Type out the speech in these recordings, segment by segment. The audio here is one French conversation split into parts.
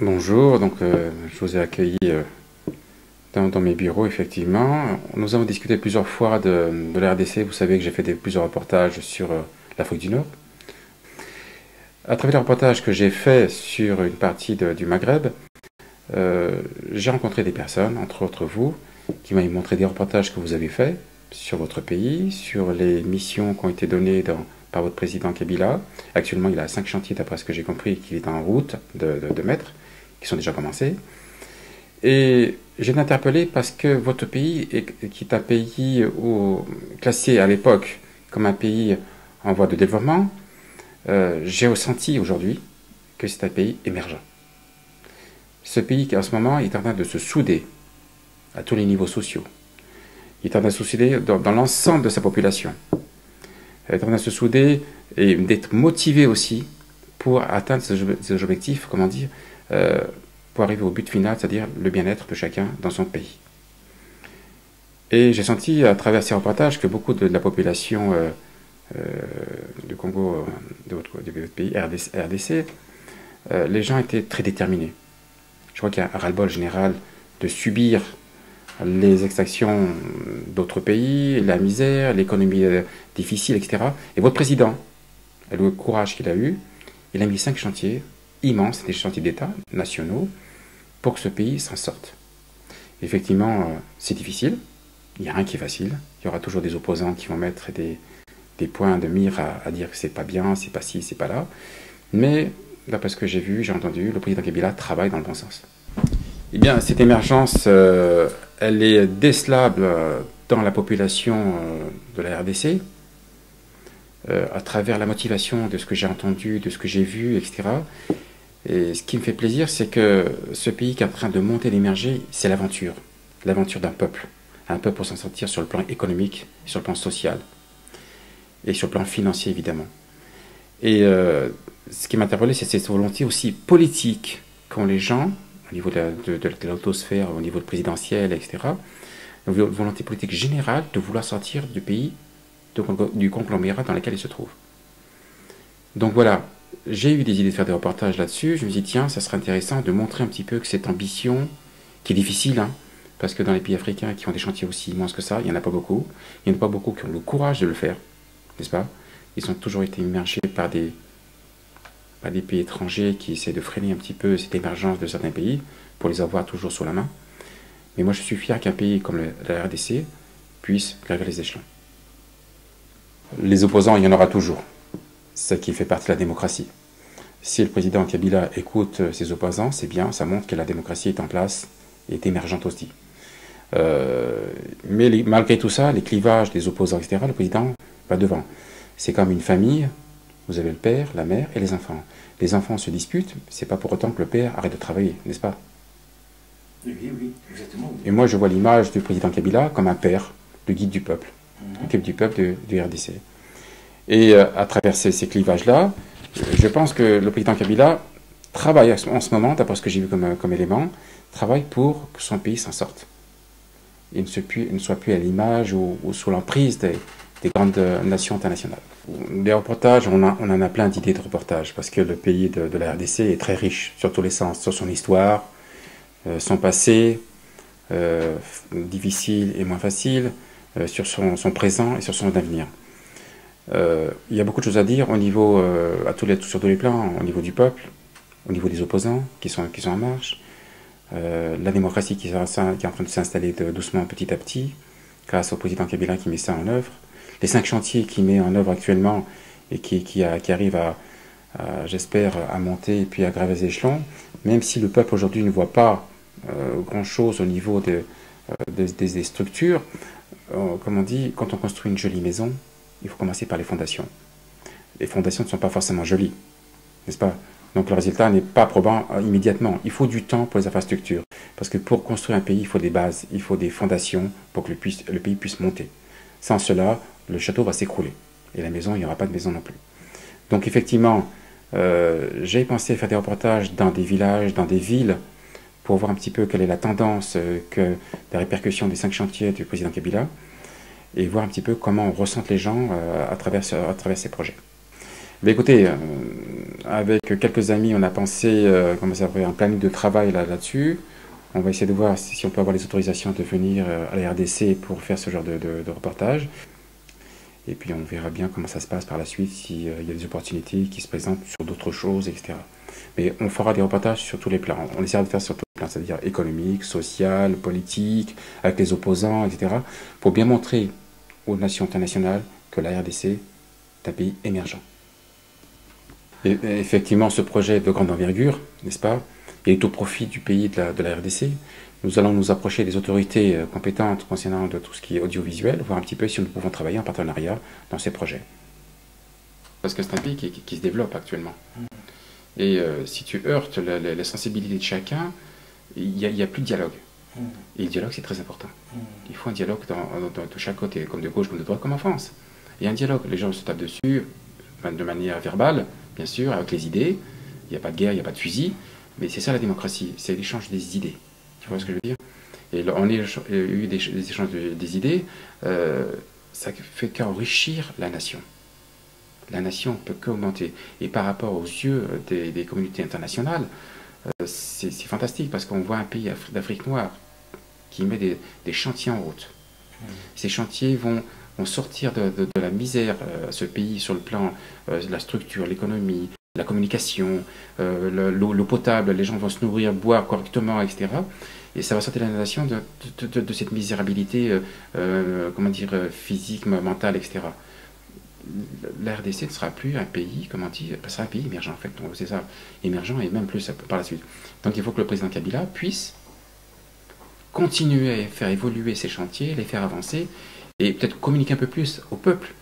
Bonjour, je vous ai accueilli dans mes bureaux, effectivement. Nous avons discuté plusieurs fois de la RDC. Vous savez que j'ai fait plusieurs reportages sur l'Afrique du Nord. À travers les reportages que j'ai faits sur une partie du Maghreb, j'ai rencontré des personnes, entre autres vous, qui m'ont montré des reportages que vous avez faits sur votre pays, sur les missions qui ont été données par votre président Kabila. Actuellement, il a 5 chantiers, d'après ce que j'ai compris, qu'il est en route de mettre, qui sont déjà commencés. Et j'ai été interpellé parce que votre pays, qui est un pays classé à l'époque comme un pays en voie de développement, j'ai ressenti aujourd'hui que c'est un pays émergent. Ce pays qui en ce moment est en train de se souder à tous les niveaux sociaux. Il est en train de se souder dans l'ensemble de sa population. Il est en train de se souder et d'être motivé aussi pour atteindre ces objectifs, comment dire, pour arriver au but final, c'est-à-dire le bien-être de chacun dans son pays. Et j'ai senti à travers ces reportages que beaucoup de la population du Congo, de votre pays, RDC, les gens étaient très déterminés. Je crois qu'il y a un ras-le-bol général de subir les exactions d'autres pays, la misère, l'économie difficile, etc. Et votre président, le courage qu'il a eu, il a mis 5 chantiers immenses, des chantiers d'État nationaux, pour que ce pays s'en sorte. Effectivement, c'est difficile, il n'y a rien qui est facile, il y aura toujours des opposants qui vont mettre des points de mire à dire que c'est pas bien, c'est pas ci, c'est pas là, mais d'après ce que j'ai vu, j'ai entendu, le président Kabila travaille dans le bon sens. Eh bien, cette émergence, elle est décelable dans la population de la RDC, à travers la motivation de ce que j'ai entendu, de ce que j'ai vu, etc. Et ce qui me fait plaisir, c'est que ce pays qui est en train de monter, d'émerger, c'est l'aventure. L'aventure d'un peuple. Un peuple pour s'en sortir sur le plan économique, sur le plan social, et sur le plan financier, évidemment. Et ce qui m'a interpellé, c'est cette volonté aussi politique qu'ont les gens, au niveau de l'autosphère, au niveau présidentiel, etc., une volonté politique générale de vouloir sortir du pays, du conglomérat dans lequel il se trouve. Donc voilà, j'ai eu des idées de faire des reportages là-dessus. Je me suis dit, tiens, ça serait intéressant de montrer un petit peu que cette ambition, qui est difficile, hein, parce que dans les pays africains qui ont des chantiers aussi immenses que ça, il n'y en a pas beaucoup. Il n'y en a pas beaucoup qui ont le courage de le faire, n'est-ce pas? Ils ont toujours été immergés par des pays étrangers qui essaient de freiner un petit peu cette émergence de certains pays pour les avoir toujours sous la main. Mais moi, je suis fier qu'un pays comme la RDC puisse graver les échelons. Les opposants, il y en aura toujours. Ce qui fait partie de la démocratie. Si le président Kabila écoute ses opposants, c'est bien, ça montre que la démocratie est en place et est émergente aussi. Mais malgré tout ça, les clivages des opposants, etc., le président va devant. C'est comme une famille, vous avez le père, la mère et les enfants. Les enfants se disputent, c'est pas pour autant que le père arrête de travailler, n'est-ce pas? Oui, oui, exactement. Et moi, je vois l'image du président Kabila comme un père, le guide du peuple, le guide du peuple du RDC. Et à travers ces clivages-là, je pense que le président Kabila travaille en ce moment, d'après ce que j'ai vu comme élément, travaille pour que son pays s'en sorte. Il ne soit plus à l'image ou sous l'emprise des grandes nations internationales. Des reportages, on en a plein d'idées de reportages, parce que le pays de la RDC est très riche sur tous les sens, sur son histoire, son passé, difficile et moins facile, sur son présent et sur son avenir. Il y a beaucoup de choses à dire au niveau, sur tous les plans, au niveau du peuple, au niveau des opposants qui sont en marche, la démocratie qui est en train de s'installer doucement petit à petit, grâce au président Kabila qui met ça en œuvre, les 5 chantiers qu'il met en œuvre actuellement et qui arrivent j'espère, à monter et puis à graver les échelons, même si le peuple aujourd'hui ne voit pas grand-chose au niveau des structures, comme on dit, quand on construit une jolie maison, il faut commencer par les fondations. Les fondations ne sont pas forcément jolies, n'est-ce pas? Donc le résultat n'est pas probant immédiatement. Il faut du temps pour les infrastructures. Parce que pour construire un pays, il faut des bases, il faut des fondations pour que le pays puisse monter. Sans cela, le château va s'écrouler. Et la maison, il n'y aura pas de maison non plus. Donc effectivement, j'ai pensé faire des reportages dans des villages, dans des villes, pour voir un petit peu quelle est la tendance, la répercussion des 5 chantiers du président Kabila, et voir un petit peu comment on ressent les gens à travers ces projets. Mais écoutez, avec quelques amis, on a pensé comment ça s'appelle, un planning de travail là-dessus. On va essayer de voir si on peut avoir les autorisations de venir à la RDC pour faire ce genre de reportage. Et puis on verra bien comment ça se passe par la suite, s'il y a des opportunités qui se présentent sur d'autres choses, etc. Mais on fera des reportages sur tous les plans. On essaiera de faire sur tous les plans, c'est-à-dire économique, social, politique, avec les opposants, etc. Pour bien montrer aux nations internationales que la RDC est un pays émergent. Et effectivement, ce projet de grande envergure, n'est-ce pas, il est au profit du pays de la RDC. Nous allons nous approcher des autorités compétentes concernant de tout ce qui est audiovisuel, voir un petit peu si nous pouvons travailler en partenariat dans ces projets. Parce que c'est un pays qui se développe actuellement. Et si tu heurtes la sensibilité de chacun, il n'y a plus de dialogue. Et le dialogue, c'est très important. Il faut un dialogue de chaque côté, comme de gauche, comme de droite, comme en France. Il y a un dialogue. Les gens se tapent dessus de manière verbale, bien sûr, avec les idées. Il n'y a pas de guerre, il n'y a pas de fusil. Mais c'est ça la démocratie, c'est l'échange des idées. Tu vois ce que je veux dire? Et on a eu des échanges des idées, ça fait qu'enrichir la nation. La nation peut qu'augmenter. Et par rapport aux yeux des communautés internationales, c'est fantastique parce qu'on voit un pays d'Afrique noire qui met des chantiers en route. Ces chantiers vont sortir de la misère ce pays sur le plan de la structure, l'économie, la communication, l'eau potable, les gens vont se nourrir, boire correctement, etc. Et ça va sortir la nation de cette misérabilité, comment dire, physique, mentale, etc. La RDC ne sera plus un pays, comment dire, ce sera un pays émergent en fait, c'est ça, émergent et même plus par la suite. Donc il faut que le président Kabila puisse continuer à faire évoluer ces chantiers, les faire avancer et peut-être communiquer un peu plus au peuple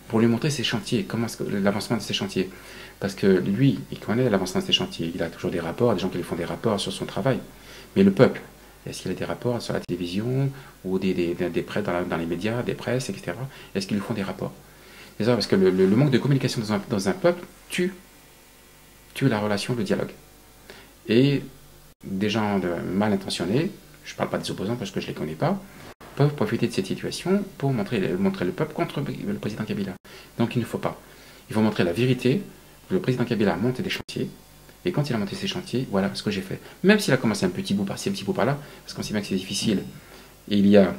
pour lui montrer ces chantiers, comment l'avancement de ces chantiers. Parce que lui, il connaît l'avancement de ces chantiers, il a toujours des rapports, des gens qui lui font des rapports sur son travail. Mais le peuple, est-ce qu'il a des rapports sur la télévision ou des prêts dans les médias, des presses, etc. Est-ce qu'ils lui font des rapports? C'est ça, parce que le manque de communication dans un peuple tue la relation, le dialogue. Et des gens mal intentionnés, je ne parle pas des opposants parce que je ne les connais pas, peuvent profiter de cette situation pour montrer le peuple contre le président Kabila. Donc il ne faut pas. Il faut montrer la vérité. Le président Kabila a monté des chantiers. Et quand il a monté ces chantiers, voilà ce que j'ai fait. Même s'il a commencé un petit bout par-ci, un petit bout par-là, parce qu'on sait bien que c'est difficile. Et il y a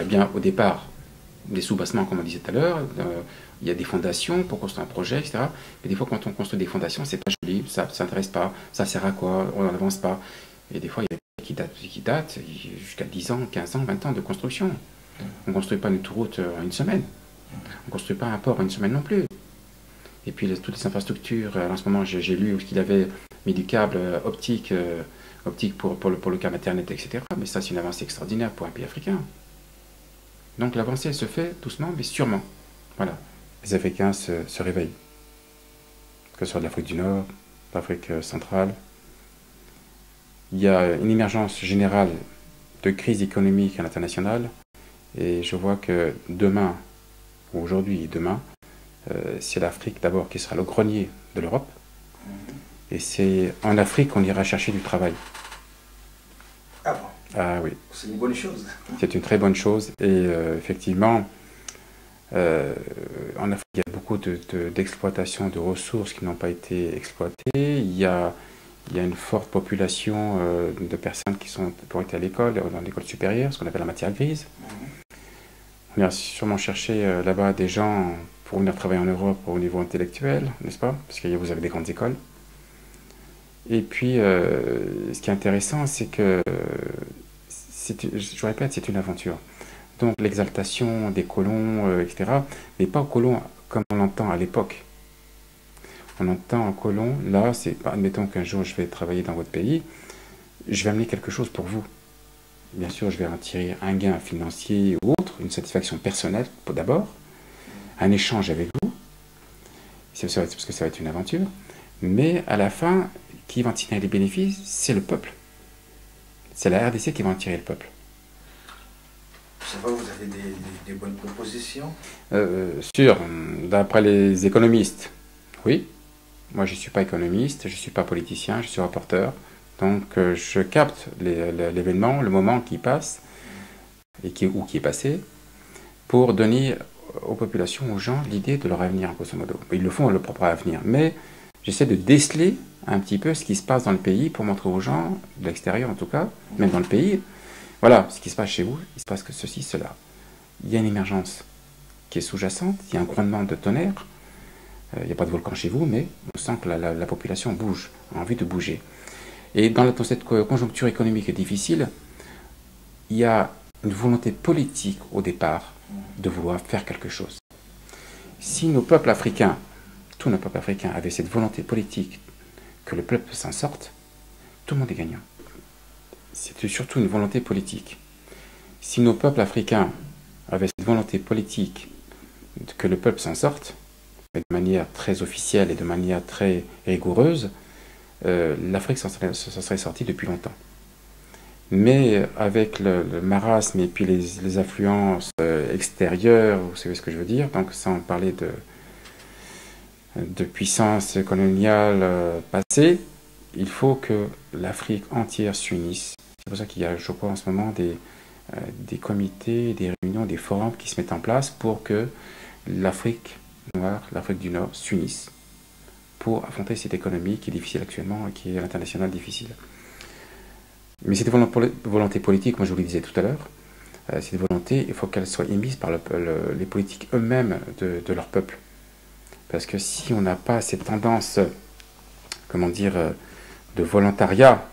bien au départ des soubassements, comme on disait tout à l'heure. Il y a des fondations pour construire un projet, etc. Mais des fois, quand on construit des fondations, c'est pas joli, ça ne s'intéresse pas, ça sert à quoi, on n'avance pas. Et des fois, il y a des qui datent jusqu'à 10 ans, 15 ans, 20 ans de construction. On ne construit pas une autoroute en une semaine. On ne construit pas un port en une semaine non plus. Et puis toutes les infrastructures, en ce moment j'ai lu qu'il avait mis du câble optique pour le câble Internet, etc. Mais ça c'est une avancée extraordinaire pour un pays africain. Donc l'avancée elle se fait doucement mais sûrement. Voilà. Les Africains se réveillent. Que ce soit de l'Afrique du Nord, l'Afrique centrale. Il y a une émergence générale de crise économique à l'international. Et je vois que demain, ou aujourd'hui et demain, c'est l'Afrique d'abord qui sera le grenier de l'Europe. Et c'est en Afrique qu'on ira chercher du travail. Ah bon? Ah oui. C'est une bonne chose. C'est une très bonne chose. Et effectivement, en Afrique, il y a beaucoup d'exploitation de ressources qui n'ont pas été exploitées. Il y a une forte population de personnes qui ont été à l'école, dans l'école supérieure, ce qu'on appelle la matière grise. On ira sûrement chercher là-bas des gens pour venir travailler en Europe au niveau intellectuel, n'est-ce pas? Parce que vous avez des grandes écoles. Et puis, ce qui est intéressant, c'est que, je répète, c'est une aventure. Donc, l'exaltation des colons, etc., mais pas aux colons comme on l'entend à l'époque. On entend un colon, là, admettons qu'un jour je vais travailler dans votre pays, je vais amener quelque chose pour vous. Bien sûr, je vais en tirer un gain financier ou autre, une satisfaction personnelle d'abord, un échange avec vous, parce que ça va être une aventure, mais à la fin, qui va en tirer les bénéfices, c'est le peuple. C'est la RDC qui va en tirer le peuple. Ça va, vous avez des bonnes propositions? Sûr, d'après les économistes, oui. Moi, je ne suis pas économiste, je ne suis pas politicien, je suis rapporteur. Donc, je capte l'événement, le moment qui passe, ou qui est passé, pour donner aux populations, aux gens, l'idée de leur avenir, grosso modo. Ils le font à leur propre avenir, mais j'essaie de déceler un petit peu ce qui se passe dans le pays pour montrer aux gens, de l'extérieur en tout cas, même dans le pays, voilà, ce qui se passe chez vous, il se passe que ceci, cela. Il y a une émergence qui est sous-jacente, il y a un grondement de tonnerre, il n'y a pas de volcan chez vous, mais on sent que la population bouge, a envie de bouger. Et dans cette conjoncture économique difficile, il y a une volonté politique au départ de vouloir faire quelque chose. Si nos peuples africains, tous nos peuples africains avaient cette volonté politique que le peuple s'en sorte, tout le monde est gagnant. C'est surtout une volonté politique. Si nos peuples africains avaient cette volonté politique que le peuple s'en sorte, de manière très officielle et de manière très rigoureuse, l'Afrique s'en serait sortie depuis longtemps. Mais avec le marasme et puis les influences extérieures, vous savez ce que je veux dire, donc sans parler de puissance coloniale passée, il faut que l'Afrique entière s'unisse. C'est pour ça qu'il y a, je crois, en ce moment des comités, des réunions, des forums qui se mettent en place pour que l'Afrique noire, l'Afrique du Nord s'unissent pour affronter cette économie qui est difficile actuellement et qui est à l'international difficile. Mais cette volonté politique, moi je vous le disais tout à l'heure, cette volonté, il faut qu'elle soit émise par les politiques eux-mêmes de leur peuple. Parce que si on n'a pas cette tendance, comment dire, de volontariat,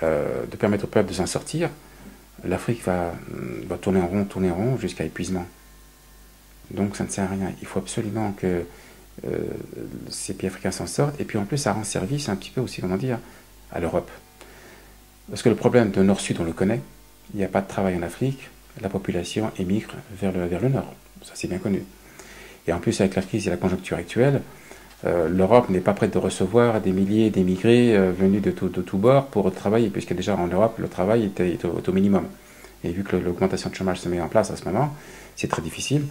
de permettre au peuple de s'en sortir, l'Afrique va tourner en rond jusqu'à épuisement. Donc ça ne sert à rien. Il faut absolument que ces pays africains s'en sortent. Et puis en plus, ça rend service un petit peu aussi, comment dire, à l'Europe. Parce que le problème de Nord-Sud, on le connaît. Il n'y a pas de travail en Afrique. La population émigre vers le Nord. Ça, c'est bien connu. Et en plus, avec la crise et la conjoncture actuelle, l'Europe n'est pas prête de recevoir des milliers d'émigrés venus de tous bords pour travailler, puisque déjà en Europe, le travail est au minimum. Et vu que l'augmentation de chômage se met en place à ce moment, c'est très difficile.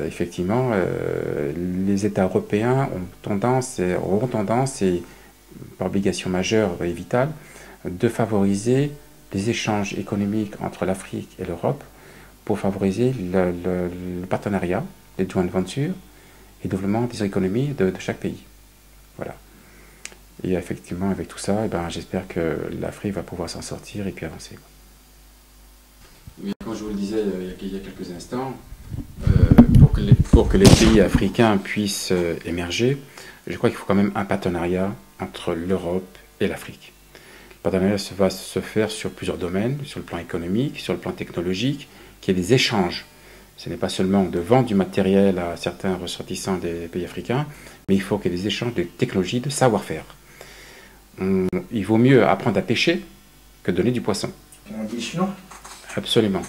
Effectivement, les États européens auront tendance, et par obligation majeure et vitale, de favoriser les échanges économiques entre l'Afrique et l'Europe pour favoriser le partenariat, les joint ventures et le développement des économies de chaque pays. Voilà. Et effectivement, avec tout ça, j'espère que l'Afrique va pouvoir s'en sortir et puis avancer. Mais comme je vous le disais il y a quelques instants, pour que les pays africains puissent émerger, je crois qu'il faut quand même un partenariat entre l'Europe et l'Afrique. Le partenariat va se faire sur plusieurs domaines, sur le plan économique, sur le plan technologique, qu'il y ait des échanges. Ce n'est pas seulement de vendre du matériel à certains ressortissants des pays africains, mais il faut qu'il y ait des échanges de technologies, de savoir-faire. Il vaut mieux apprendre à pêcher que donner du poisson. On dit non. Absolument.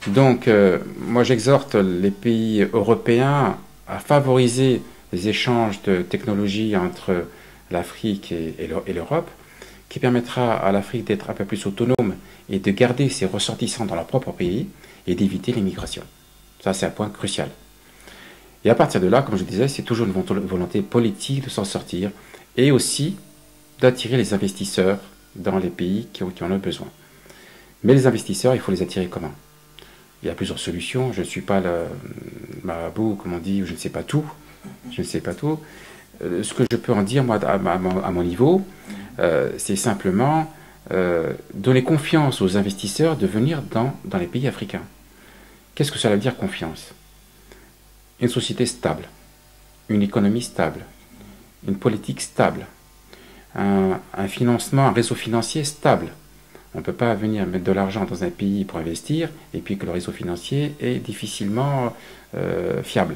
Donc, moi j'exhorte les pays européens à favoriser les échanges de technologies entre l'Afrique et l'Europe, qui permettra à l'Afrique d'être un peu plus autonome et de garder ses ressortissants dans leur propre pays et d'éviter l'immigration. Ça, c'est un point crucial. Et à partir de là, comme je disais, c'est toujours une volonté politique de s'en sortir et aussi d'attirer les investisseurs dans les pays qui en ont besoin. Mais les investisseurs, il faut les attirer comment? Il y a plusieurs solutions. Je ne suis pas le marabout, comme on dit, ou je ne sais pas tout. Je ne sais pas tout. Ce que je peux en dire, moi, à mon niveau, c'est simplement donner confiance aux investisseurs de venir dans les pays africains. Qu'est-ce que cela veut dire, confiance? Une société stable, une économie stable, une politique stable, un financement, un réseau financier stable. On ne peut pas venir mettre de l'argent dans un pays pour investir et puis que le réseau financier est difficilement fiable.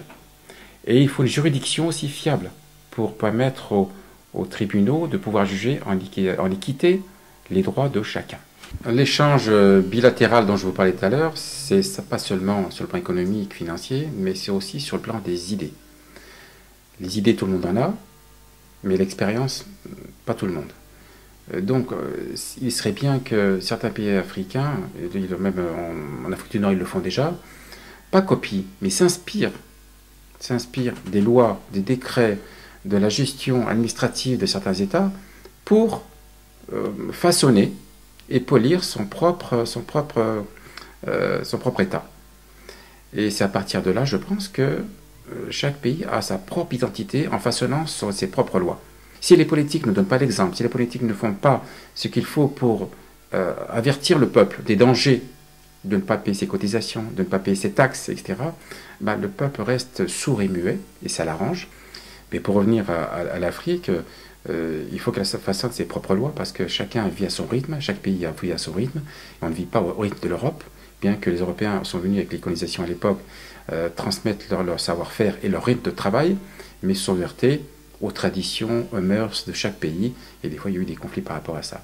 Et il faut une juridiction aussi fiable pour permettre aux tribunaux de pouvoir juger en équité les droits de chacun. L'échange bilatéral dont je vous parlais tout à l'heure, c'est pas seulement sur le plan économique, financier, mais c'est aussi sur le plan des idées. Les idées, tout le monde en a, mais l'expérience, pas tout le monde. Donc, il serait bien que certains pays africains, même en Afrique du Nord, ils le font déjà, pas copient, mais s'inspirent des lois, des décrets, de la gestion administrative de certains États pour façonner et polir son propre État. Et c'est à partir de là, je pense, que chaque pays a sa propre identité en façonnant ses propres lois. Si les politiques ne donnent pas l'exemple, si les politiques ne font pas ce qu'il faut pour avertir le peuple des dangers de ne pas payer ses cotisations, de ne pas payer ses taxes, etc., ben, le peuple reste sourd et muet, et ça l'arrange. Mais pour revenir à l'Afrique, il faut qu'elle façonne ses propres lois, parce que chacun vit à son rythme, chaque pays vit à son rythme. On ne vit pas au rythme de l'Europe, bien que les Européens sont venus avec les colonisations à l'époque transmettre leur savoir-faire et leur rythme de travail, mais sont heurtés aux traditions, aux mœurs de chaque pays, et des fois il y a eu des conflits par rapport à ça.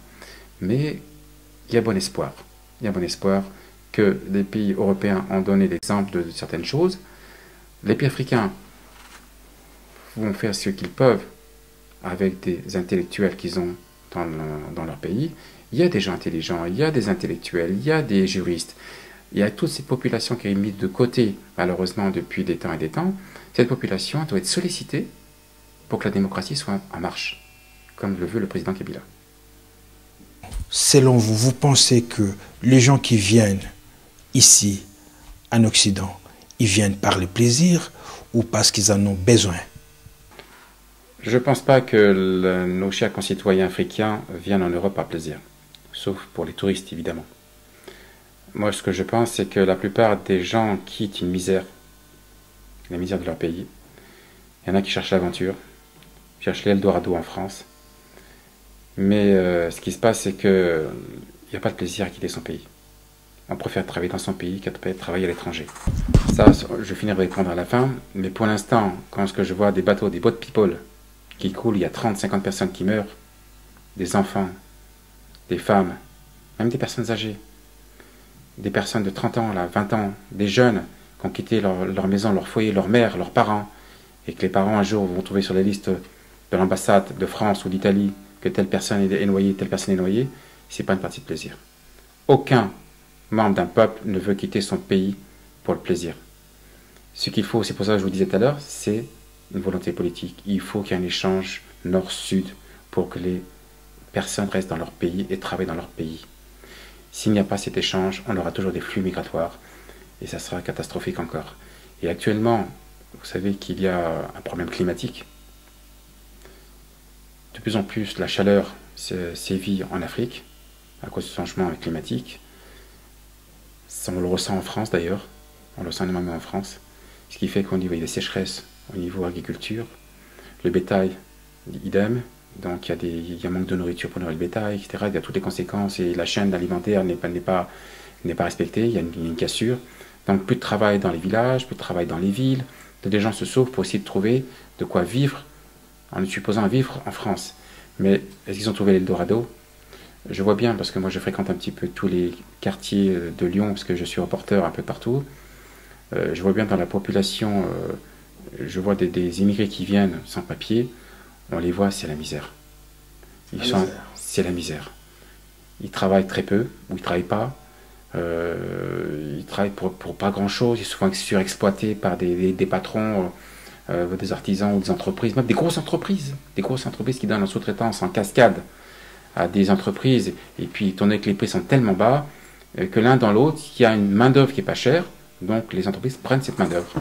Mais il y a bon espoir. Il y a bon espoir que les pays européens ont donné l'exemple de certaines choses. Les pays africains vont faire ce qu'ils peuvent avec des intellectuels qu'ils ont dans leur pays. Il y a des gens intelligents, il y a des intellectuels, il y a des juristes. Il y a toute cette population qui est mise de côté, malheureusement, depuis des temps et des temps. Cette population doit être sollicitée pour que la démocratie soit en marche, comme le veut le président Kabila. Selon vous, vous pensez que les gens qui viennent ici, en Occident, ils viennent par le plaisir ou parce qu'ils en ont besoin? Je ne pense pas que nos chers concitoyens africains viennent en Europe par plaisir, sauf pour les touristes, évidemment. Moi, ce que je pense, c'est que la plupart des gens quittent une misère, la misère de leur pays. Il y en a qui cherchent l'aventure, cherchent l'Eldorado en France. Mais ce qui se passe, c'est qu'il n'y a pas de plaisir à quitter son pays. On préfère travailler dans son pays qu'à travailler à l'étranger. Ça, je finirai de répondre à la fin. Mais pour l'instant, quand je vois des bateaux, des boat people qui coulent, il y a 30, 50 personnes qui meurent, des enfants, des femmes, même des personnes âgées, des personnes de 30 ans, là, 20 ans, des jeunes qui ont quitté leur maison, leur foyer, leur mère, leurs parents, et que les parents un jour vont trouver sur les listes de l'ambassade de France ou d'Italie que telle personne est noyée, telle personne est noyée, c'est pas une partie de plaisir. Aucun membre d'un peuple ne veut quitter son pays pour le plaisir. Ce qu'il faut, c'est pour ça que je vous disais tout à l'heure, c'est une volonté politique. Il faut qu'il y ait un échange nord-sud pour que les personnes restent dans leur pays et travaillent dans leur pays. S'il n'y a pas cet échange, on aura toujours des flux migratoires et ça sera catastrophique encore. Et actuellement, vous savez qu'il y a un problème climatique. De plus en plus, la chaleur sévit en Afrique à cause du changement climatique. On le ressent en France d'ailleurs, on le ressent énormément en France, ce qui fait qu'au niveau des sécheresses, au niveau agriculture, le bétail, idem, donc il y a un manque de nourriture pour nourrir le bétail, etc. Il y a toutes les conséquences et la chaîne alimentaire n'est pas respectée, il y a une cassure. Donc plus de travail dans les villages, plus de travail dans les villes, des gens se sauvent pour essayer de trouver de quoi vivre, en supposant vivre en France. Mais est-ce qu'ils ont trouvé l'Eldorado? Je vois bien, parce que moi je fréquente un petit peu tous les quartiers de Lyon, parce que je suis reporter un peu partout. Je vois bien dans la population, je vois des immigrés qui viennent sans papier, on les voit, c'est la misère. C'est la misère. Ils travaillent très peu, ou ils ne travaillent pas. Ils travaillent pour pas grand-chose, ils sont souvent surexploités par des patrons, des artisans ou des entreprises, même des grosses entreprises qui donnent en sous-traitance en cascade à des entreprises, et puis étant donné que les prix sont tellement bas, que l'un dans l'autre, il y a une main-d'œuvre qui n'est pas chère, donc les entreprises prennent cette main-d'œuvre.